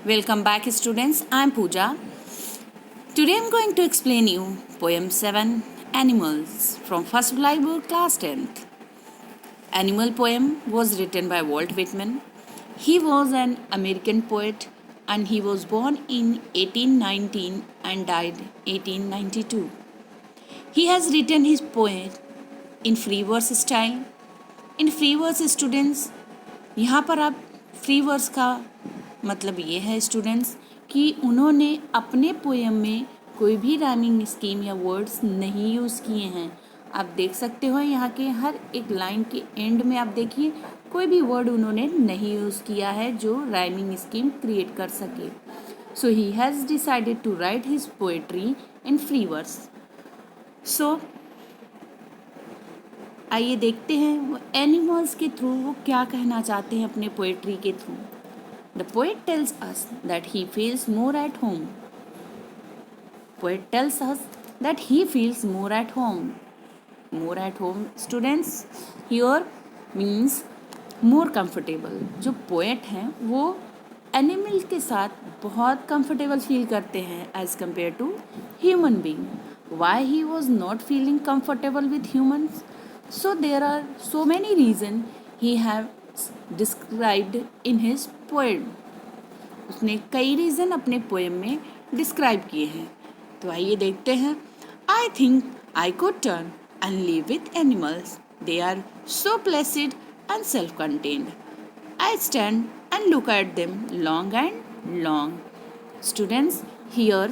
Welcome back students, I am Pooja. Today I am going to explain you poem 7 Animals from First Blind Book class 10th. Animal poem was written by Walt Whitman. He was an American poet and he was born in 1819 and died 1892. He has written his poem in free verse style. In free verse students, यहाँ पर आप free verse का मतलब ये है students कि उन्होंने अपने पोएम में कोई भी राइमिंग स्कीम या वर्ड्स नहीं यूज़ किए हैं। आप देख सकते हो यहाँ के हर एक लाइन के एंड में आप देखिए कोई भी वर्ड उन्होंने नहीं यूज़ किया है जो राइमिंग स्कीम क्रिएट कर सके। So he has decided to write his poetry in free verse. So आइए देखते हैं वो एनिमल्स के थ्रू वो क्या कहना चाहते हैं अपने पोएट्री के through. The poet tells us that he feels more at home. Poet tells us that he feels more at home. More at home students here means more comfortable. जो poet हैं वो एनिमल के साथ बहुत comfortable feel करते हैं as compare to human being. Why he was not feeling comfortable with humans? So there are so many reasons he has described in his poem. उसने कई रीज़न अपने पोएम में डिस्क्राइब किए हैं। तो आइए देखते हैं। I think I could turn and live with animals. They are so placid and self-contained. I stand and look at them long and long. Students, here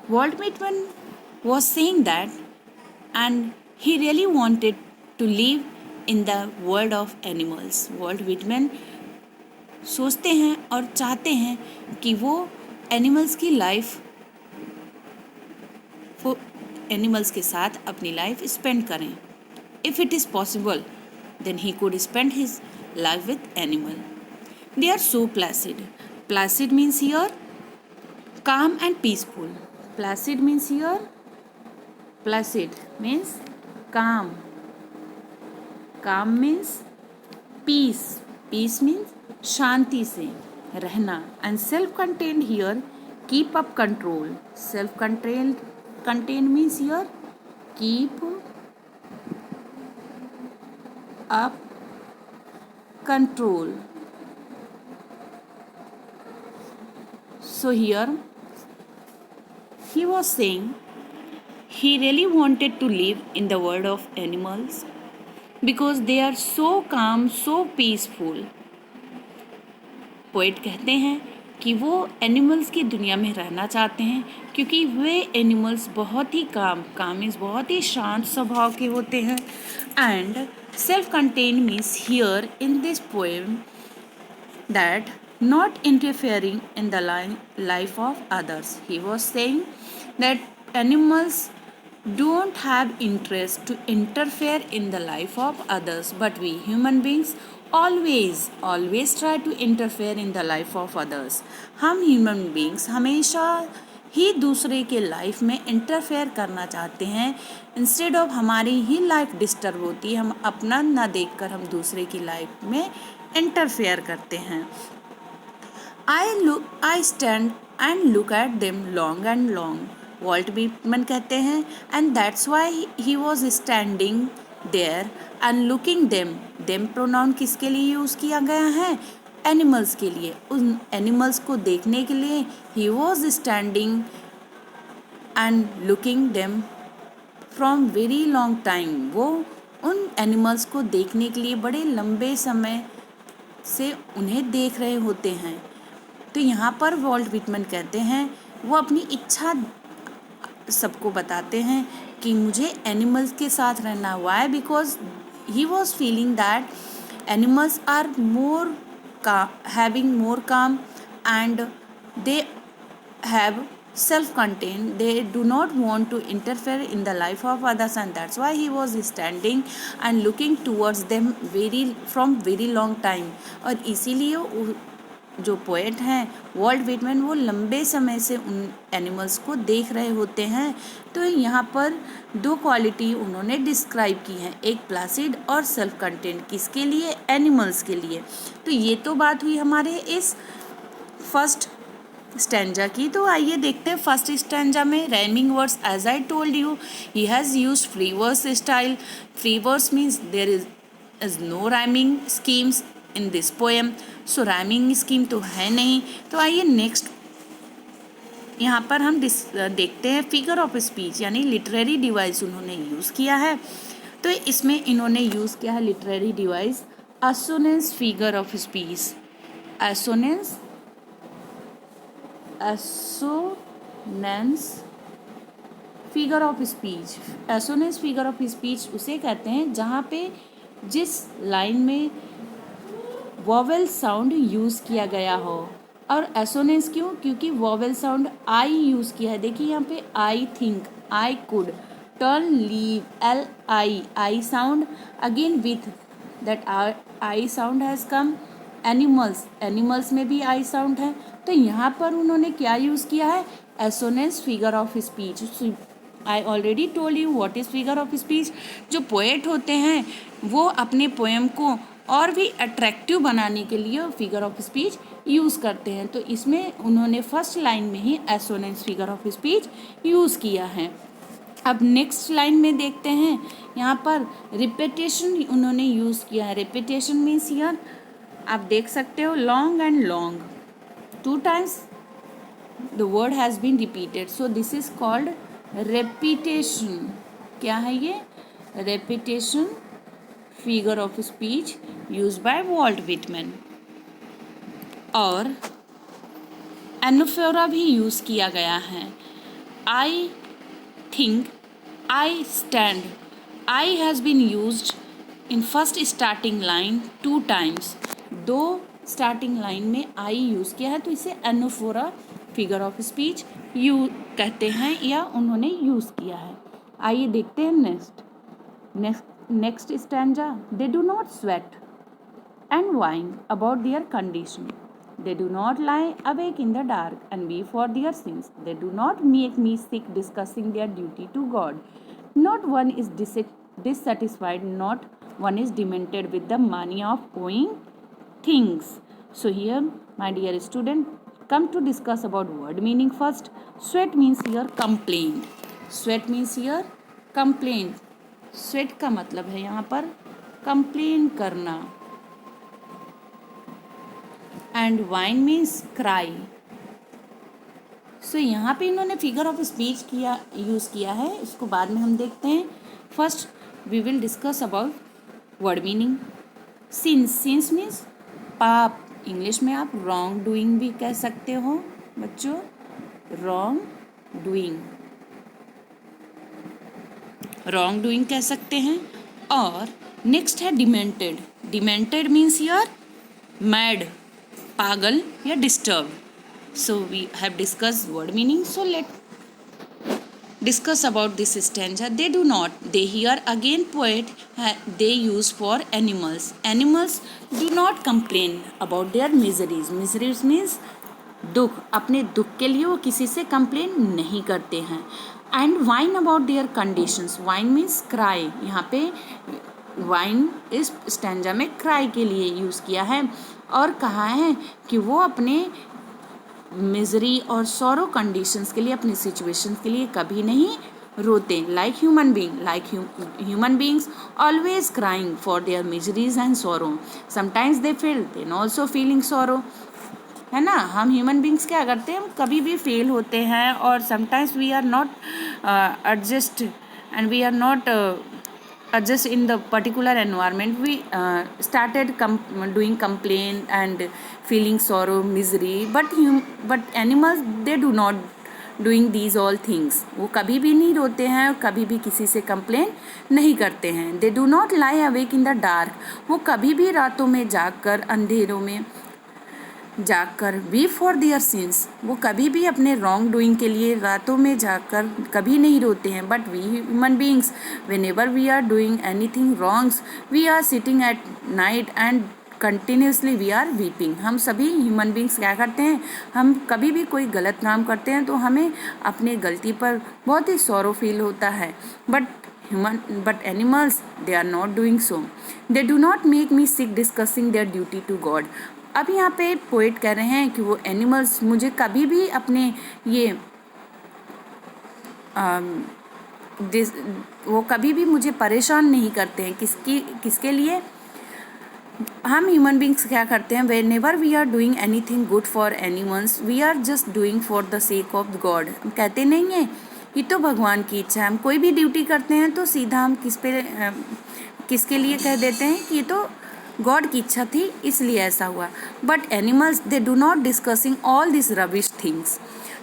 Walt Whitman was saying that and he really wanted to live in the world of animals. Walt Whitman सोचते हैं और चाहते हैं कि वो animals की life वो animals के साथ अपनी लाइफ स्पेंड करें। If it is possible then he could spend his life with animal. They are so placid. Placid means here calm and peaceful. Placid means here placid means calm. Calm means peace. Peace means शांति से रहना. And self-contained here keep up control. Contained means here keep up control. So here he was saying he really wanted to live in the world of animals because they are so calm, so peaceful. Poet कहते हैं कि वो animals की दुनिया में रहना चाहते हैं क्योंकि वे एनिमल्स बहुत ही काम मीन्स बहुत ही शांत स्वभाव के होते हैं। And self contain means here in this poem that not interfering in the life of others. He was saying that animals don't have interest to interfere in the life of others, but we human beings always try to interfere in the life of others. हम human beings हमेशा ही दूसरे के life में interfere करना चाहते हैं। Instead of हमारी ही life disturb होती है, हम अपना ना देखकर हम दूसरे की लाइफ में इंटरफेयर करते हैं। I stand and look at them long and long. Walt Whitman कहते हैं and that's why he was standing there and looking them. Them pronoun किसके लिए यूज़ किया गया है? एनिमल्स के लिए। उन एनिमल्स को देखने के लिए he was standing and looking them from very long time. वो उन एनिमल्स को देखने के लिए बड़े लंबे समय से उन्हें देख रहे होते हैं। तो यहाँ पर वॉल्ट व्हिटमन कहते हैं वो अपनी इच्छा सबको बताते हैं कि मुझे एनिमल्स के साथ रहना। Why? Because he was feeling that animals are more having more calm and they have self-contained. They do not want to interfere in the life of others, and that's why he was standing and looking towards them from very long time. और इसीलिए जो poet हैं vault Whitman, वो लंबे समय से उन animals को देख रहे होते हैं। तो यहाँ पर दो क्वालिटी उन्होंने डिस्क्राइब की हैं, एक प्लासिड और सेल्फ कंटेंट। किसके लिए? एनिमल्स के लिए। तो ये तो बात हुई हमारे इस फर्स्ट स्टैंजा की। तो आइए देखते हैं फर्स्ट स्टैंजा में rhyming words. As I told you, he has used free verse style. Free verse means there is no rhyming schemes in this poem. So rhyming scheme तो है नहीं। तो आइए नेक्स्ट यहाँ पर हम देखते हैं फिगर ऑफ स्पीच, यानी लिटरेरी डिवाइस उन्होंने यूज़ किया है। तो इसमें इन्होंने यूज़ किया है literary device assonance figure of speech. Assonance figure of speech. Assonance figure of speech उसे कहते हैं जहाँ पे जिस लाइन में वॉवेल साउंड यूज़ किया गया हो। और एसोनेंस क्यों? क्योंकि वॉवेल साउंड आई यूज़ किया है। देखिए यहाँ पे आई think, I could, turn, leave, L I sound again with that I sound has come. Animals में भी आई साउंड है। तो यहाँ पर उन्होंने क्या यूज़ किया है? Assonance figure of speech. I already told you what is figure of speech. जो पोएट होते हैं वो अपने पोएम को और भी अट्रैक्टिव बनाने के लिए फिगर ऑफ स्पीच यूज़ करते हैं। तो इसमें उन्होंने फर्स्ट लाइन में ही assonance figure of speech use किया है। अब नेक्स्ट लाइन में देखते हैं, यहाँ पर रिपीटेशन उन्होंने यूज़ किया है। रिपीटेशन मीन्स हियर आप देख सकते हो long and long, 2 times the word has been repeated, so this is called repetition। क्या है ये? repetition figure of speech used by Walt Whitman। और एनाफोरा भी यूज़ किया गया है। I think, I stand, I has been used in first starting line 2 times। 2 starting line में I use किया है, तो इसे एनाफोरा फिगर ऑफ स्पीच कहते हैं या उन्होंने यूज़ किया है। आइए देखते हैं next stanza. They do not sweat and whine about their condition. They do not lie awake in the dark and weep for their sins. They do not make me sick discussing their duty to God. Not one is dissatisfied, not one is demented with the mania of owing things. So here, my dear student, come to discuss about word meaning first. Sweat means here complain. Sweat means here complain. Sweat का मतलब है यहाँ पर complain करना। And whine means cry. So यहाँ पे इन्होंने figure of speech use किया है, इसको बाद में हम देखते हैं। First we will discuss about word meaning. Since means पाप, इंग्लिश में आप रॉन्ग डूइंग भी कह सकते हो बच्चों, रॉन्ग डूइंग कह सकते हैं। और नेक्स्ट है डिमेंटेड। डिमेंटेड मीन्स यार मैड, पागल या disturb. So we have discuss word meaning. So let discuss about this stanza. They do not, they here again poet they use for animals. Animals do not complain about their miseries. Miseries means दुख, अपने दुख के लिए वो किसी से complain नहीं करते हैं। And wine about their conditions. Wine means cry. यहाँ पे वाइन इस स्टैंजा में क्राई के लिए यूज़ किया है और कहा है कि वो अपने मिजरी और सॉरो कंडीशंस के लिए, अपनी सिचुएशंस के लिए कभी नहीं रोते। Like human beings always crying for their miseries and sorrow. Sometimes they feel then also feeling sorrow, है ना। हम ह्यूमन बींग्स क्या करते हैं, हम कभी भी फेल होते हैं और sometimes we are not adjust and we are not adjust in the particular environment. We started doing complaint and feeling sorrow, misery, but animals, they do not doing these all things. वो कभी भी नहीं रोते हैं और कभी भी किसी से कंप्लेन नहीं करते हैं। They do not lie awake in the dark. वो कभी भी रातों में जागकर, अंधेरों में जाकर वी फॉर देयर सिंस, वो कभी भी अपने रॉन्ग डूइंग के लिए रातों में जाकर कभी नहीं रोते हैं। But we human beings, whenever we are doing anything wrongs, we are sitting at night and continuously we are weeping. हम सभी ह्यूमन बींग्स क्या करते हैं, हम कभी भी कोई गलत काम करते हैं तो हमें अपने गलती पर बहुत ही सॉरो फील होता है, but animals they are not doing so. They do not make me sick discussing their duty to God. अब यहाँ पे पोएट कह रहे हैं कि वो एनिमल्स मुझे कभी भी अपने ये वो कभी भी मुझे परेशान नहीं करते हैं। किसके लिए? हम ह्यूमन बींग्स क्या करते हैं, whenever we are doing anything good for animals we are just doing for the sake of God. हम कहते नहीं हैं ये तो भगवान की इच्छा है। हम कोई भी ड्यूटी करते हैं तो सीधा हम किसके लिए कह देते हैं कि ये तो गॉड की इच्छा थी इसलिए ऐसा हुआ। But animals they do not discussing all this rubbish things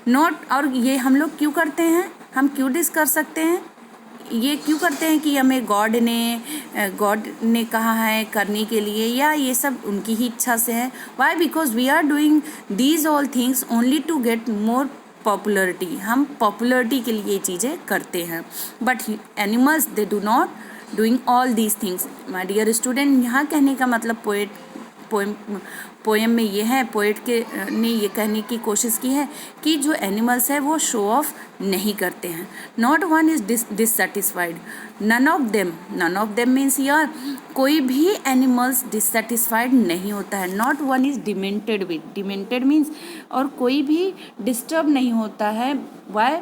not. और ये हम लोग क्यों करते हैं, हम क्यों डिस्कस सकते हैं, ये क्यों करते हैं कि हमें गॉड ने कहा है करने के लिए, या ये सब उनकी ही इच्छा से है। Why? Because we are doing these all things only to get more popularity. हम पॉपुलरिटी के लिए ये चीज़ें करते हैं। But animals they do not doing all these things. My dear student, यहाँ कहने का मतलब पोएम में ये है, पोएट ने ये कहने की कोशिश की है कि जो एनिमल्स है वो शो ऑफ नहीं करते हैं। Not one is dissatisfied, none of them means यार कोई भी एनिमल्स डिससेटिस्फाइड नहीं होता है। Not one is demented with, demented means और कोई भी डिस्टर्ब नहीं होता है। Why?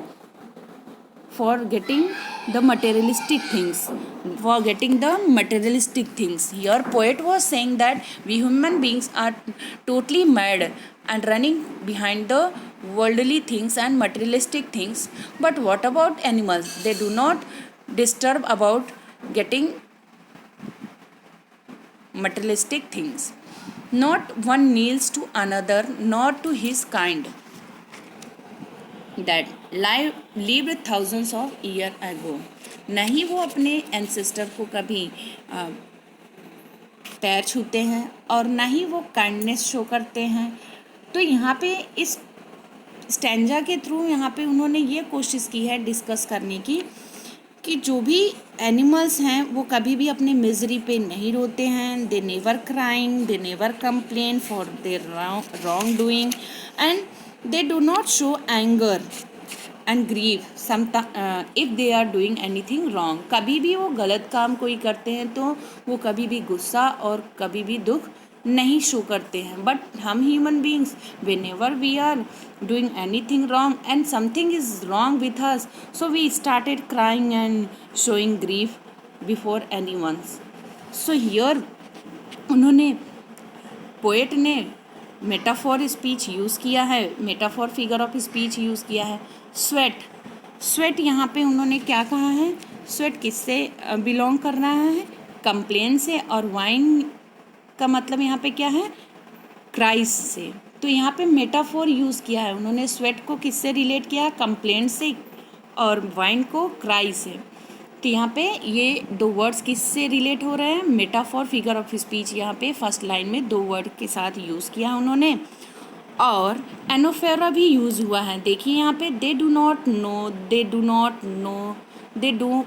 for getting the materialistic things. Here poet was saying that we human beings are totally mad and running behind the worldly things and materialistic things. But what about animals? They do not disturb about getting materialistic things. Not one kneels to another nor to his kind that lived thousands of years ago. नहीं वो अपने ancestor को कभी पैर छूते हैं और ना ही वो काइंडनेस शो करते हैं। तो यहाँ पे इस स्टैंजा के थ्रू यहाँ पे उन्होंने ये कोशिश की है डिस्कस करने की कि जो भी एनिमल्स हैं वो कभी भी अपने मिजरी पे नहीं रोते हैं। They never crying, they never complain for their wrong doing and they do not show anger and grief if they are doing anything wrong. कभी भी वो गलत काम कोई करते हैं तो वो कभी भी गुस्सा और कभी भी दुख नहीं शो करते हैं। बट हम human beings whenever we are doing anything wrong and something is wrong with us, so we started crying and showing grief before anyone. So here उन्होंने पोएट ने मेटाफॉर स्पीच यूज़ किया है, metaphor figure of speech use किया है। Sweat यहाँ पे उन्होंने क्या कहा है, स्वेट किससे बिलोंग कर रहा है, कंप्लेन से, और वाइन का मतलब यहाँ पे क्या है, क्राइस्ट से। तो यहाँ पे मेटाफोर यूज़ किया है उन्होंने। स्वेट को किससे रिलेट किया है, कंप्लेन से, और वाइन को क्राई से। तो यहाँ पे ये दो वर्ड्स किससे रिलेट हो रहे हैं, मेटाफोर फिगर ऑफ स्पीच यहाँ पे फर्स्ट लाइन में दो वर्ड के साथ यूज़ किया उन्होंने। और एनोफेरा भी यूज़ हुआ है। देखिए यहाँ पे they do not know, they do not know, they do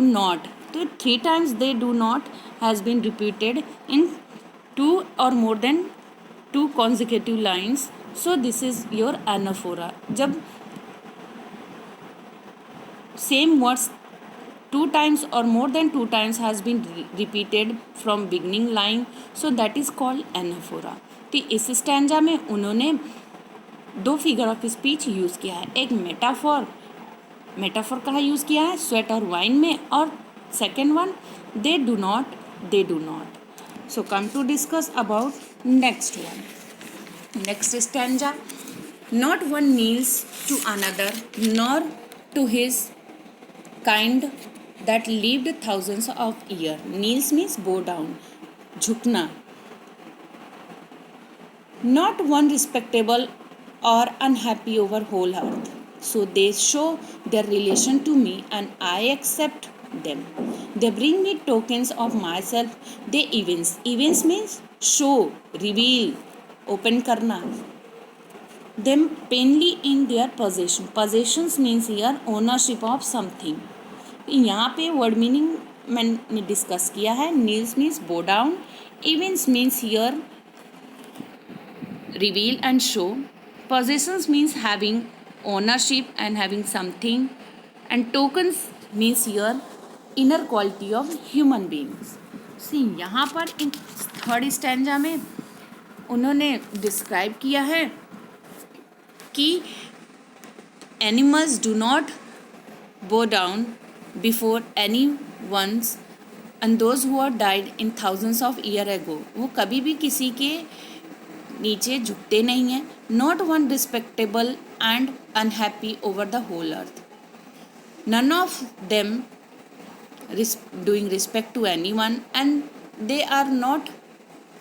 not, तो 3 times they do not has been repeated in 2 or more than 2 consecutive lines. So this is your anaphora. जब same words 2 times or more than 2 times has been repeated from beginning line, so that is called anaphora. तो इस stanza में उन्होंने 2 figure of speech use किया है। एक metaphor कहाँ use किया है, स्वेट और वाइन में, और second one they do not. So come to discuss about next one. Next stanza, not one kneels to another nor to his kind that lived thousands of years. Kneels means bow down, झुकना. Not one respectable or unhappy over whole earth. So they show their relation to me and I accept them. They bring me tokens of myself. They evince means show, reveal, open करना. Them plainly in their possession. Possessions means here ownership of something. यहाँ पे word meaning मैंने discuss किया है। Niels means बो down, Events means here reveal and show. Possessions means having ownership and having something. And tokens means here inner quality of human beings. See, यहाँ पर in third stanza में उन्होंने describe किया है कि animals do not bow down before anyone's and those who are died in thousands of year ago. वो कभी भी किसी के नीचे झुकते नहीं हैं. Not one respectable and unhappy over the whole earth. None of them doing respect to anyone and they are not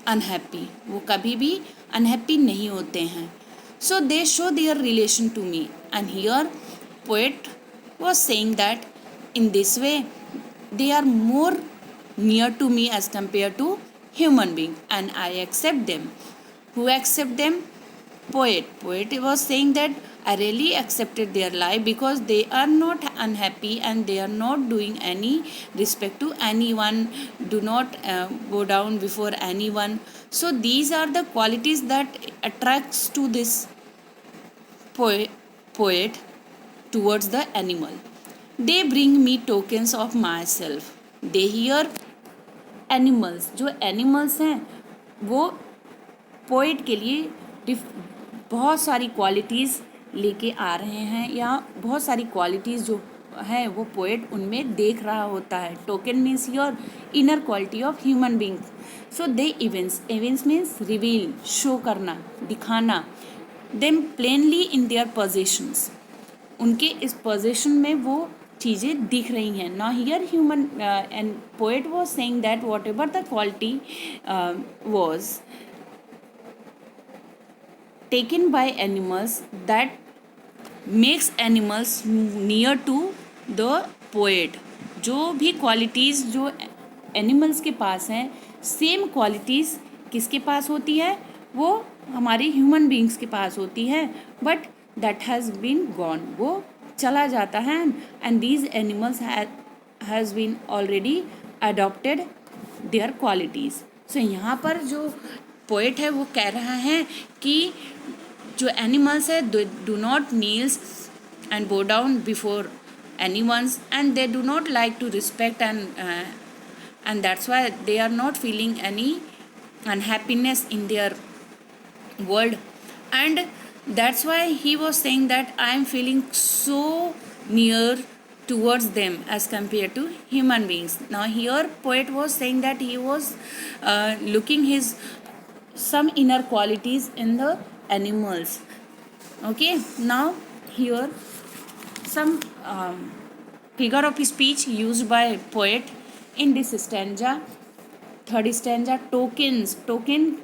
unhappy. वो कभी भी unhappy नहीं होते हैं. So they show their relation to me. And here poet was saying that in this way they are more near to me as compared to human being and I accept them. Who accept them? Poet was saying that I really accepted their life because they are not unhappy and they are not doing any respect to anyone, do not bow down before anyone. So these are the qualities that attracts to this poet towards the animal. They bring me tokens of myself. They hear animals. जो animals हैं वो poet के लिए बहुत सारी qualities लेके आ रहे हैं या बहुत सारी क्वालिटीज़ जो है वो पोइट उनमें देख रहा होता है. Token means your inner quality of human being. So they events means reveal, show करना, दिखाना. Them plainly in their possessions, उनके इस पोजेशन में वो चीज़ें दिख रही हैं. Now here human and poet was saying that whatever the quality was taken by animals that makes animals near to the poet. जो भी क्वालिटीज़ जो एनिमल्स के पास हैं सेम क्वालिटीज़ किसके पास होती है? वो हमारे ह्यूमन बींग्स के पास होती है. But that has been gone, वो चला जाता है. And these animals has been already adopted their qualities. So यहाँ पर जो पोएट है वो कह रहा है कि जो एनिमल्स है do not kneels and bow down before anyones and they do not like to respect and that's why they are not feeling any unhappiness in their world. And that's why he was saying that I am feeling so near towards them as compared to human beings. Now here poet was saying that he was looking his some inner qualities in the animals. Okay, now here some figure of speech used by poet in this stanza. Third stanza token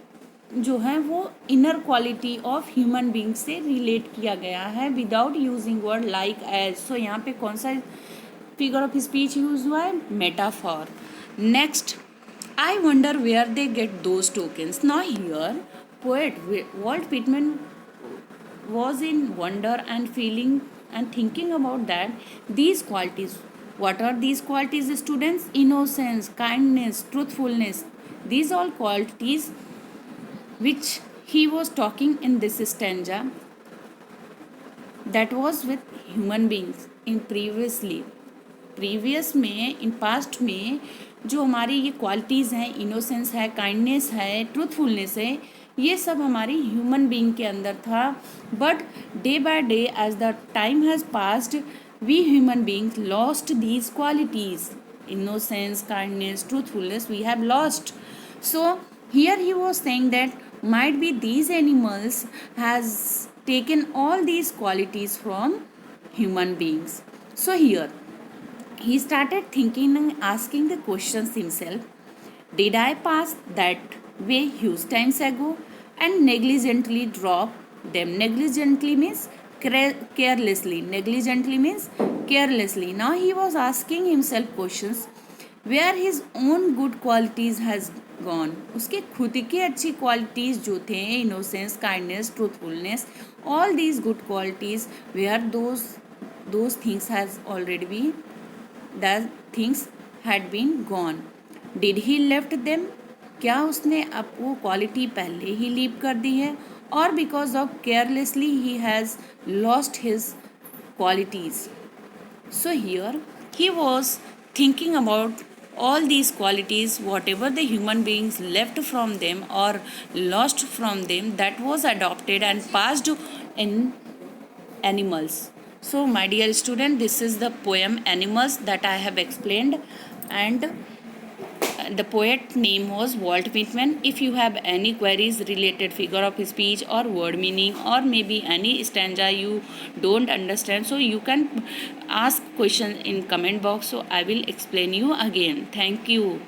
जो है वो inner quality of human being से relate किया गया है without using word like as. So यहाँ पे कौन सा फिगर ऑफ स्पीच यूज हुआ है? Metaphor. Next, I wonder where they get those tokens. Now here poet Walt Whitman was in wonder and feeling and thinking about that these qualities. What are these qualities, students? Innocence, kindness, truthfulness. These all qualities which he was talking in this stanza that was with human beings in previous में in past में जो हमारी ये qualities हैं, innocence है, kindness है, truthfulness है, ये सब हमारी ह्यूमन बीइंग के अंदर था. But day by day as the time has passed we human beings lost these qualities. Innocence, kindness, truthfulness we have lost. So here he was saying that might be these animals has taken all these qualities from human beings. So here he started thinking and asking the questions himself. Did I pass that way huge times ago and negligently drop them? Negligently means carelessly. Negligently means carelessly. Now he was asking himself questions where his own good qualities has gone. उसके खुद के अच्छी qualities जो थे, innocence, kindness, truthfulness, all these good qualities, where those things has already been, that things had been gone. Did he left them? क्या उसने अब वो क्वालिटी पहले ही लीव कर दी है, और because of carelessly he has lost his qualities. So here he was thinking about all these qualities, whatever the human beings left from them or lost from them, that was adopted and passed in animals. So my dear student, this is the poem Animals that I have explained, and the poet name was Walt Whitman. If you have any queries related figure of speech or word meaning, or maybe any stanza you don't understand, so you can ask question in comment box, so I will explain you again. Thank you.